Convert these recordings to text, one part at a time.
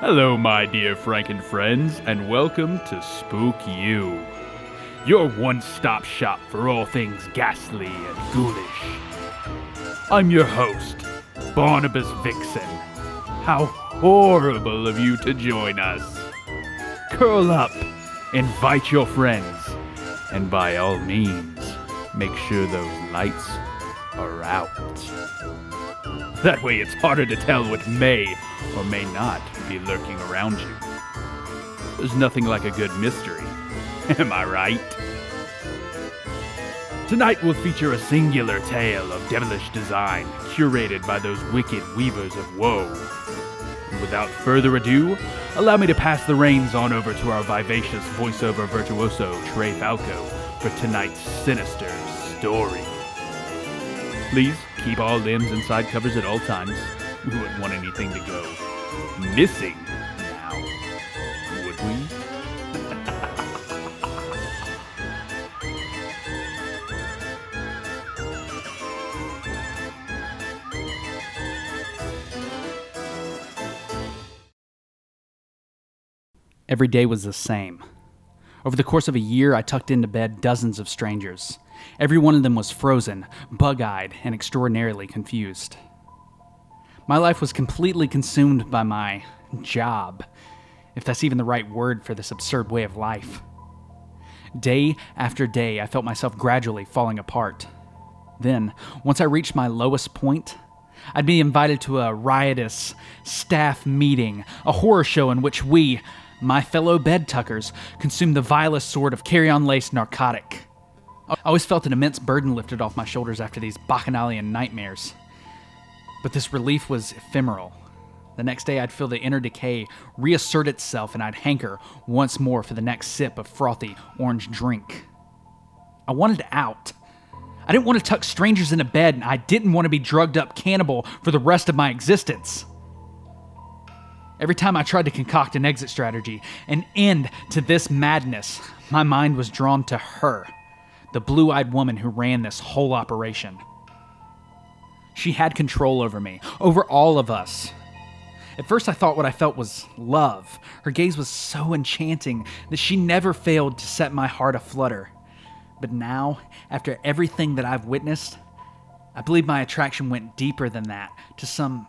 Hello, my dear Franken friends, and welcome to Spookyou, your one-stop shop for all things ghastly and ghoulish. I'm your host, Barnabas Vixen. How horrible of you to join us. Curl up, invite your friends, and by all means, make sure those lights are out. That way it's harder to tell what may or may not be lurking around you. There's nothing like a good mystery, am I right? Tonight will feature a singular tale of devilish design curated by those wicked weavers of woe. And without further ado, allow me to pass the reins on over to our vivacious voiceover virtuoso Trey Falco for tonight's sinister story. Please keep all limbs and side covers at all times. We wouldn't want anything to go missing now, would we? Every day was the same. Over the course of a year, I tucked into bed dozens of strangers. Every one of them was frozen, bug-eyed, and extraordinarily confused. My life was completely consumed by my job, if that's even the right word for this absurd way of life. Day after day, I felt myself gradually falling apart. Then, once I reached my lowest point, I'd be invited to a riotous staff meeting, a horror show in which we, my fellow bed-tuckers, consumed the vilest sort of carry-on-lace narcotic. I always felt an immense burden lifted off my shoulders after these bacchanalian nightmares. But this relief was ephemeral. The next day I'd feel the inner decay reassert itself and I'd hanker once more for the next sip of frothy orange drink. I wanted out. I didn't want to tuck strangers into bed, and I didn't want to be drugged up cannibal for the rest of my existence. Every time I tried to concoct an exit strategy, an end to this madness, my mind was drawn to her, the blue-eyed woman who ran this whole operation. She had control over me, over all of us. At first I thought what I felt was love. Her gaze was so enchanting that she never failed to set my heart aflutter. But now, after everything that I've witnessed, I believe my attraction went deeper than that, to some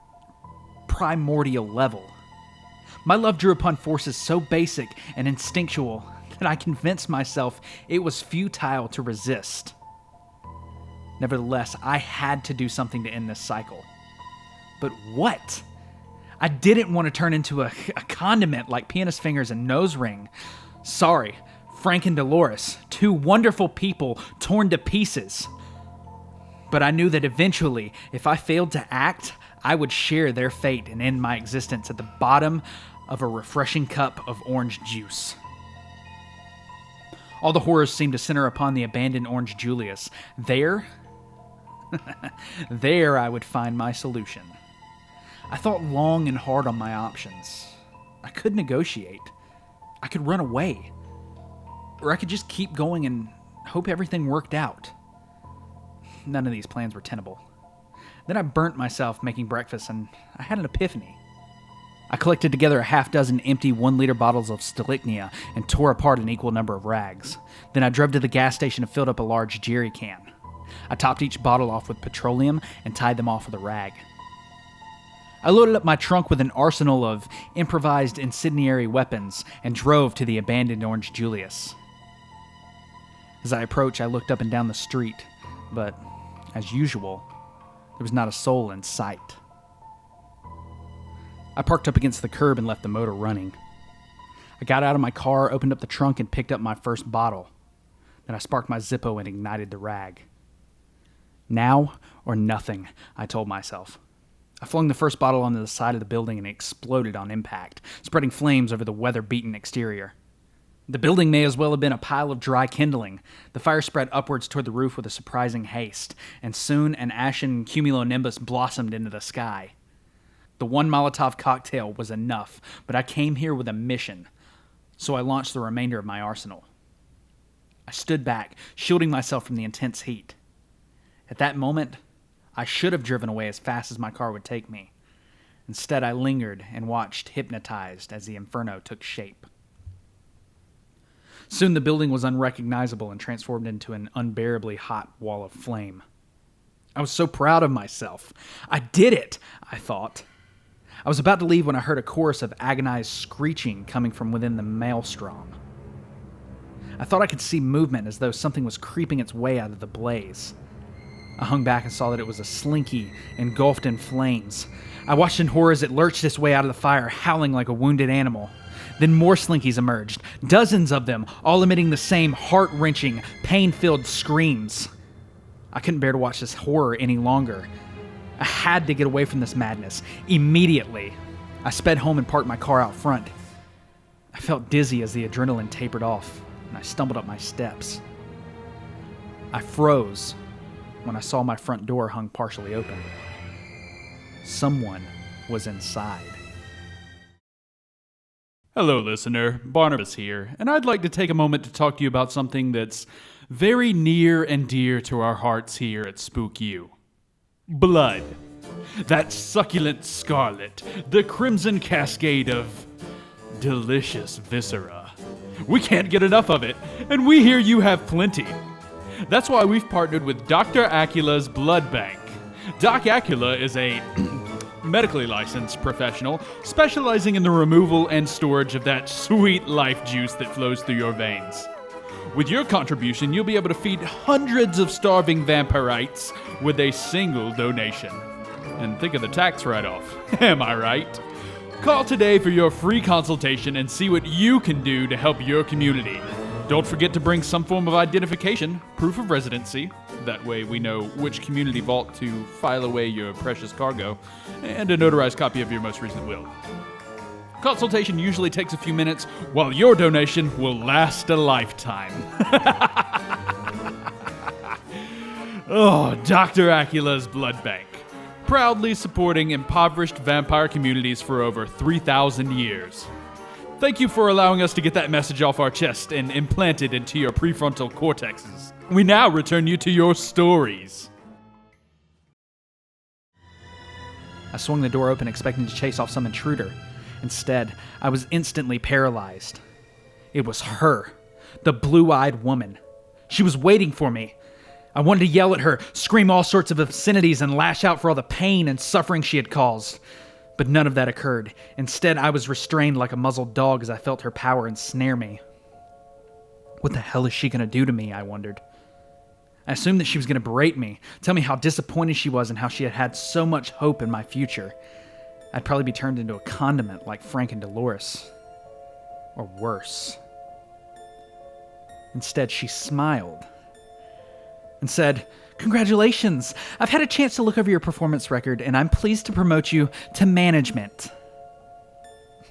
primordial level. My love drew upon forces so basic and instinctual that I convinced myself it was futile to resist. Nevertheless, I had to do something to end this cycle. But what? I didn't want to turn into a condiment like penis fingers and nose ring. Sorry, Frank and Dolores, two wonderful people torn to pieces. But I knew that eventually, if I failed to act, I would share their fate and end my existence at the bottom of a refreshing cup of orange juice. All the horrors seemed to center upon the abandoned Orange Julius. There I would find my solution. I thought long and hard on my options. I could negotiate. I could run away. Or I could just keep going and hope everything worked out. None of these plans were tenable. Then I burnt myself making breakfast, and I had an epiphany. I collected together a half-dozen empty 1-liter bottles of Stalichnia and tore apart an equal number of rags. Then I drove to the gas station and filled up a large jerry can. I topped each bottle off with petroleum and tied them off with a rag. I loaded up my trunk with an arsenal of improvised incendiary weapons and drove to the abandoned Orange Julius. As I approached, I looked up and down the street, but, as usual, there was not a soul in sight. I parked up against the curb and left the motor running. I got out of my car, opened up the trunk, and picked up my first bottle. Then I sparked my Zippo and ignited the rag. Now or nothing, I told myself. I flung the first bottle onto the side of the building and it exploded on impact, spreading flames over the weather-beaten exterior. The building may as well have been a pile of dry kindling. The fire spread upwards toward the roof with a surprising haste, and soon an ashen cumulonimbus blossomed into the sky. The one Molotov cocktail was enough, but I came here with a mission, so I launched the remainder of my arsenal. I stood back, shielding myself from the intense heat. At that moment, I should have driven away as fast as my car would take me. Instead, I lingered and watched, hypnotized, as the inferno took shape. Soon the building was unrecognizable and transformed into an unbearably hot wall of flame. I was so proud of myself. I did it, I thought. I was about to leave when I heard a chorus of agonized screeching coming from within the maelstrom. I thought I could see movement as though something was creeping its way out of the blaze. I hung back and saw that it was a slinky engulfed in flames. I watched in horror as it lurched its way out of the fire, howling like a wounded animal. Then more slinkies emerged, dozens of them, all emitting the same heart-wrenching, pain-filled screams. I couldn't bear to watch this horror any longer. I had to get away from this madness, immediately. I sped home and parked my car out front. I felt dizzy as the adrenaline tapered off, and I stumbled up my steps. I froze when I saw my front door hung partially open. Someone was inside. Hello, listener. Barnabas here, and I'd like to take a moment to talk to you about something that's very near and dear to our hearts here at Spookyou. Blood. That succulent scarlet, the crimson cascade of delicious viscera. We can't get enough of it, and we hear you have plenty. That's why we've partnered with Dr. Acula's Blood Bank. Doc Acula is a medically licensed professional specializing in the removal and storage of that sweet life juice that flows through your veins. With your contribution, you'll be able to feed hundreds of starving vampirites with a single donation. And think of the tax write-off. Am I right? Call today for your free consultation and see what you can do to help your community. Don't forget to bring some form of identification, proof of residency. That way we know which community vault to file away your precious cargo, and a notarized copy of your most recent will. Consultation usually takes a few minutes, while your donation will last a lifetime. Oh, Dr. Acula's Blood Bank. Proudly supporting impoverished vampire communities for over 3,000 years. Thank you for allowing us to get that message off our chest and implant it into your prefrontal cortexes. We now return you to your stories. I swung the door open, expecting to chase off some intruder. Instead, I was instantly paralyzed. It was her, the blue-eyed woman. She was waiting for me. I wanted to yell at her, scream all sorts of obscenities, and lash out for all the pain and suffering she had caused. But none of that occurred. Instead, I was restrained like a muzzled dog as I felt her power ensnare me. What the hell is she going to do to me, I wondered. I assumed that she was going to berate me, tell me how disappointed she was and how she had had so much hope in my future. I'd probably be turned into a condiment like Frank and Dolores. Or worse. Instead, she smiled and said, "Congratulations! I've had a chance to look over your performance record, and I'm pleased to promote you to management."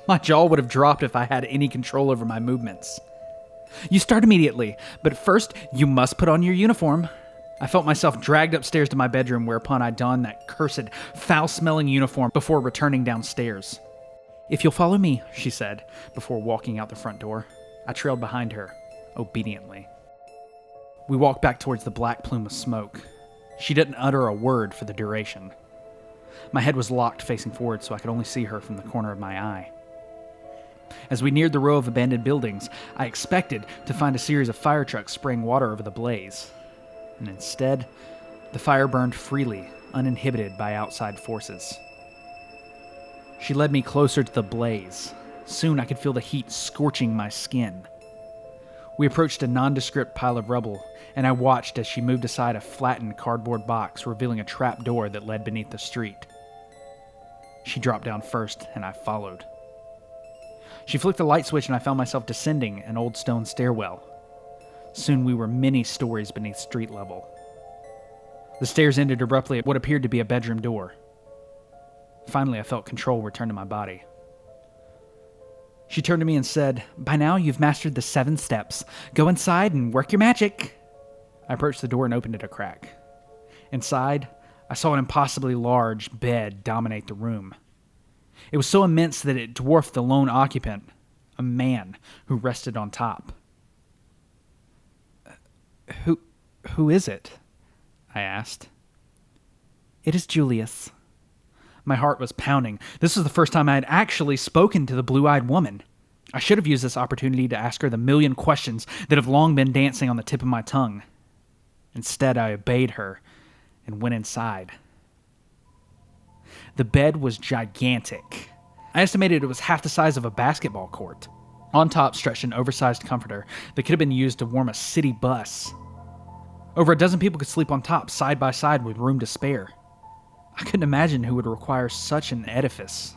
My jaw would have dropped if I had any control over my movements. "You start immediately, but first you must put on your uniform." I felt myself dragged upstairs to my bedroom, whereupon I donned that cursed, foul-smelling uniform before returning downstairs. "If you'll follow me," she said, before walking out the front door. I trailed behind her, obediently. We walked back towards the black plume of smoke. She didn't utter a word for the duration. My head was locked facing forward, so I could only see her from the corner of my eye. As we neared the row of abandoned buildings, I expected to find a series of fire trucks spraying water over the blaze. And instead, the fire burned freely, uninhibited by outside forces. She led me closer to the blaze. Soon I could feel the heat scorching my skin. We approached a nondescript pile of rubble, and I watched as she moved aside a flattened cardboard box, revealing a trap door that led beneath the street. She dropped down first, and I followed. She flicked the light switch, and I found myself descending an old stone stairwell. Soon we were many stories beneath street level. The stairs ended abruptly at what appeared to be a bedroom door. Finally, I felt control return to my body. She turned to me and said, "By now you've mastered the 7 steps. Go inside and work your magic." I approached the door and opened it a crack. Inside, I saw an impossibly large bed dominate the room. It was so immense that it dwarfed the lone occupant, a man who rested on top. Who is it?" I asked. "It is Julius." My heart was pounding. This was the first time I had actually spoken to the blue-eyed woman. I should have used this opportunity to ask her the million questions that have long been dancing on the tip of my tongue. Instead, I obeyed her and went inside. The bed was gigantic. I estimated it was half the size of a basketball court. On top stretched an oversized comforter that could have been used to warm a city bus. Over a dozen people could sleep on top, side by side, with room to spare. I couldn't imagine who would require such an edifice.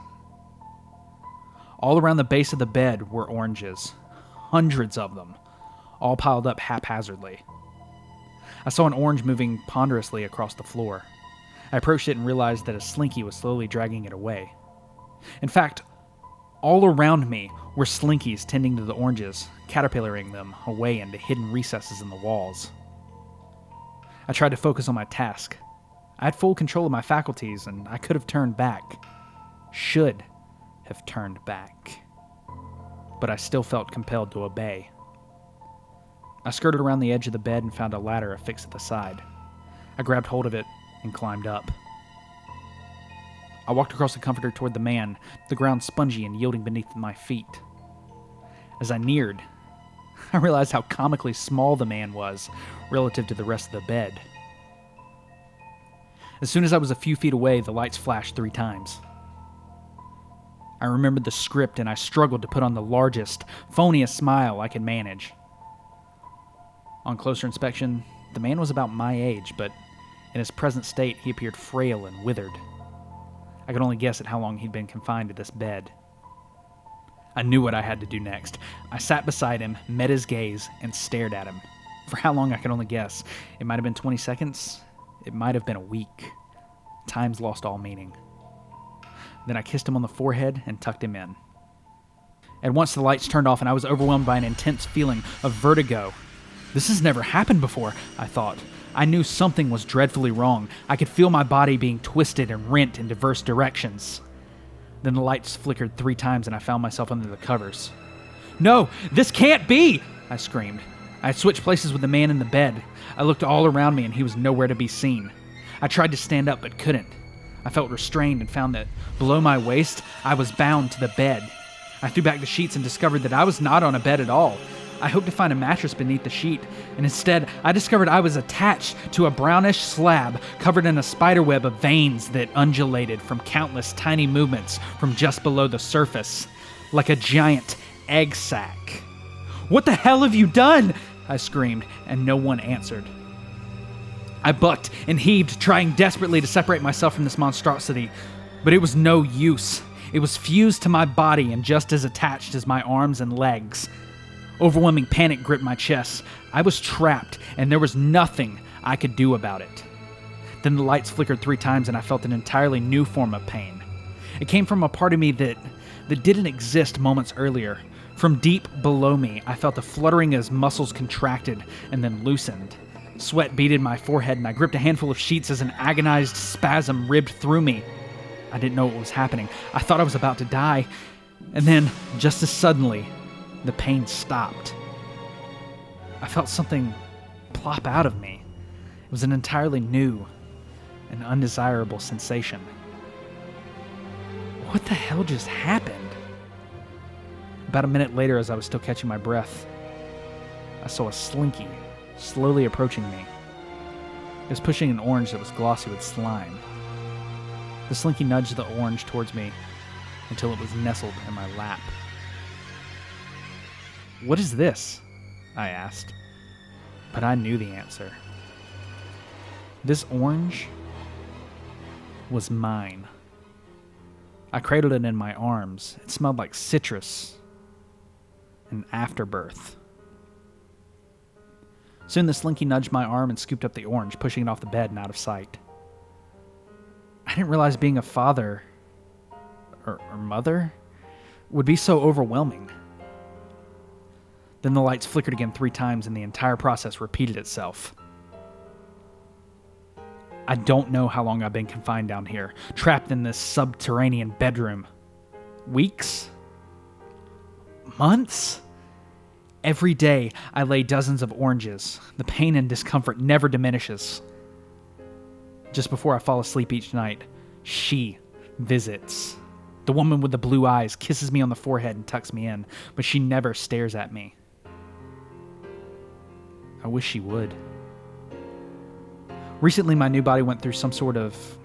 All around the base of the bed were oranges. Hundreds of them, all piled up haphazardly. I saw an orange moving ponderously across the floor. I approached it and realized that a slinky was slowly dragging it away. In fact, all around me were slinkies tending to the oranges, caterpillaring them away into hidden recesses in the walls. I tried to focus on my task. I had full control of my faculties, and I could have turned back. Should have turned back. But I still felt compelled to obey. I skirted around the edge of the bed and found a ladder affixed at the side. I grabbed hold of it and climbed up. I walked across the comforter toward the man, the ground spongy and yielding beneath my feet. As I neared, I realized how comically small the man was relative to the rest of the bed. As soon as I was a few feet away, the lights flashed 3 times. I remembered the script and I struggled to put on the largest, phoniest smile I could manage. On closer inspection, the man was about my age, but in his present state, he appeared frail and withered. I could only guess at how long he'd been confined to this bed. I knew what I had to do next. I sat beside him, met his gaze, and stared at him. For how long, I could only guess. It might have been 20 seconds. It might have been a week. Time's lost all meaning. Then I kissed him on the forehead and tucked him in. At once the lights turned off and I was overwhelmed by an intense feeling of vertigo. This has never happened before, I thought. I knew something was dreadfully wrong. I could feel my body being twisted and rent in diverse directions. Then the lights flickered 3 times and I found myself under the covers. "No, this can't be!" I screamed. I had switched places with the man in the bed. I looked all around me and he was nowhere to be seen. I tried to stand up but couldn't. I felt restrained and found that below my waist, I was bound to the bed. I threw back the sheets and discovered that I was not on a bed at all. I hoped to find a mattress beneath the sheet, and instead, I discovered I was attached to a brownish slab covered in a spiderweb of veins that undulated from countless tiny movements from just below the surface, like a giant egg sac. "What the hell have you done?" I screamed, and no one answered. I bucked and heaved, trying desperately to separate myself from this monstrosity, but it was no use. It was fused to my body and just as attached as my arms and legs. Overwhelming panic gripped my chest. I was trapped, and there was nothing I could do about it. Then the lights flickered 3 times, and I felt an entirely new form of pain. It came from a part of me that didn't exist moments earlier. From deep below me, I felt a fluttering as muscles contracted and then loosened. Sweat beaded my forehead, and I gripped a handful of sheets as an agonized spasm ripped through me. I didn't know what was happening. I thought I was about to die. And then, just as suddenly, the pain stopped. I felt something plop out of me. It was an entirely new and undesirable sensation. What the hell just happened? About a minute later, as I was still catching my breath, I saw a slinky slowly approaching me. It was pushing an orange that was glossy with slime. The slinky nudged the orange towards me until it was nestled in my lap. "What is this?" I asked, but I knew the answer. This orange was mine. I cradled it in my arms. It smelled like citrus and afterbirth. Soon the slinky nudged my arm and scooped up the orange, pushing it off the bed and out of sight. I didn't realize being a father or mother would be so overwhelming. Then the lights flickered again 3 times and the entire process repeated itself. I don't know how long I've been confined down here, trapped in this subterranean bedroom. Weeks? Months? Every day I lay dozens of oranges. The pain and discomfort never diminishes. Just before I fall asleep each night, she visits. The woman with the blue eyes kisses me on the forehead and tucks me in, but she never stares at me. I wish she would. Recently, my new body went through some sort of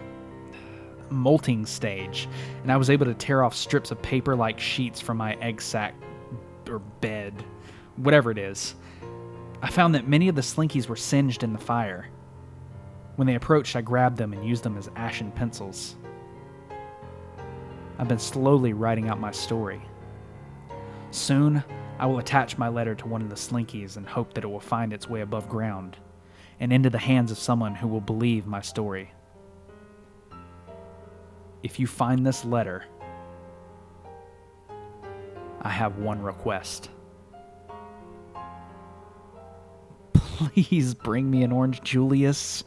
molting stage, and I was able to tear off strips of paper like sheets from my egg sac or bed, whatever it is. I found that many of the slinkies were singed in the fire. When they approached, I grabbed them and used them as ashen pencils. I've been slowly writing out my story. Soon, I will attach my letter to one of the slinkies and hope that it will find its way above ground and into the hands of someone who will believe my story. If you find this letter, I have one request. Please bring me an Orange Julius.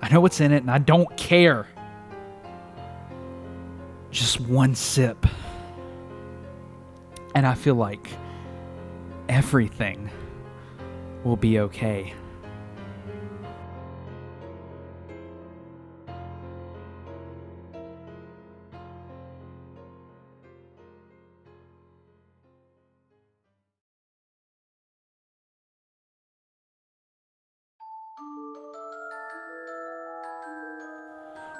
I know what's in it and I don't care. Just one sip. And I feel like everything will be okay.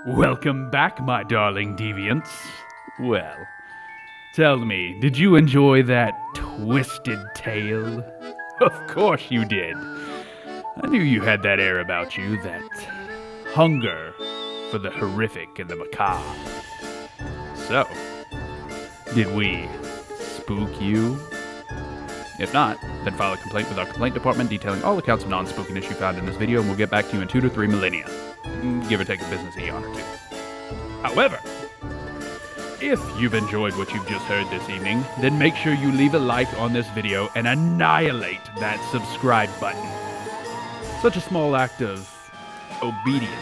Welcome back, my darling deviants. Well, tell me, did you enjoy that twisted tale? Of course you did. I knew you had that air about you, that hunger for the horrific and the macabre. So, did we spook you? If not, then file a complaint with our complaint department detailing all accounts of non-spookiness you found in this video, and we'll get back to you in 2 to 3 millennia. Give or take a business eon or two. However, if you've enjoyed what you've just heard this evening, then make sure you leave a like on this video and annihilate that subscribe button. Such a small act of obedience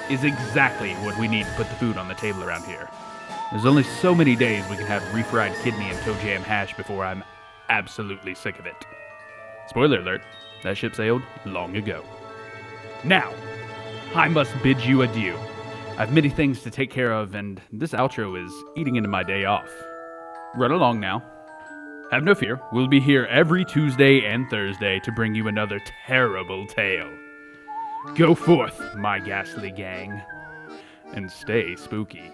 is exactly what we need to put the food on the table around here. There's only so many days we can have refried kidney and toe jam hash before I'm absolutely sick of it. Spoiler alert, that ship sailed long ago. Now, I must bid you adieu. I've many things to take care of, and this outro is eating into my day off. Run along now. Have no fear, we'll be here every Tuesday and Thursday to bring you another terrible tale. Go forth, my ghastly gang, and stay spooky.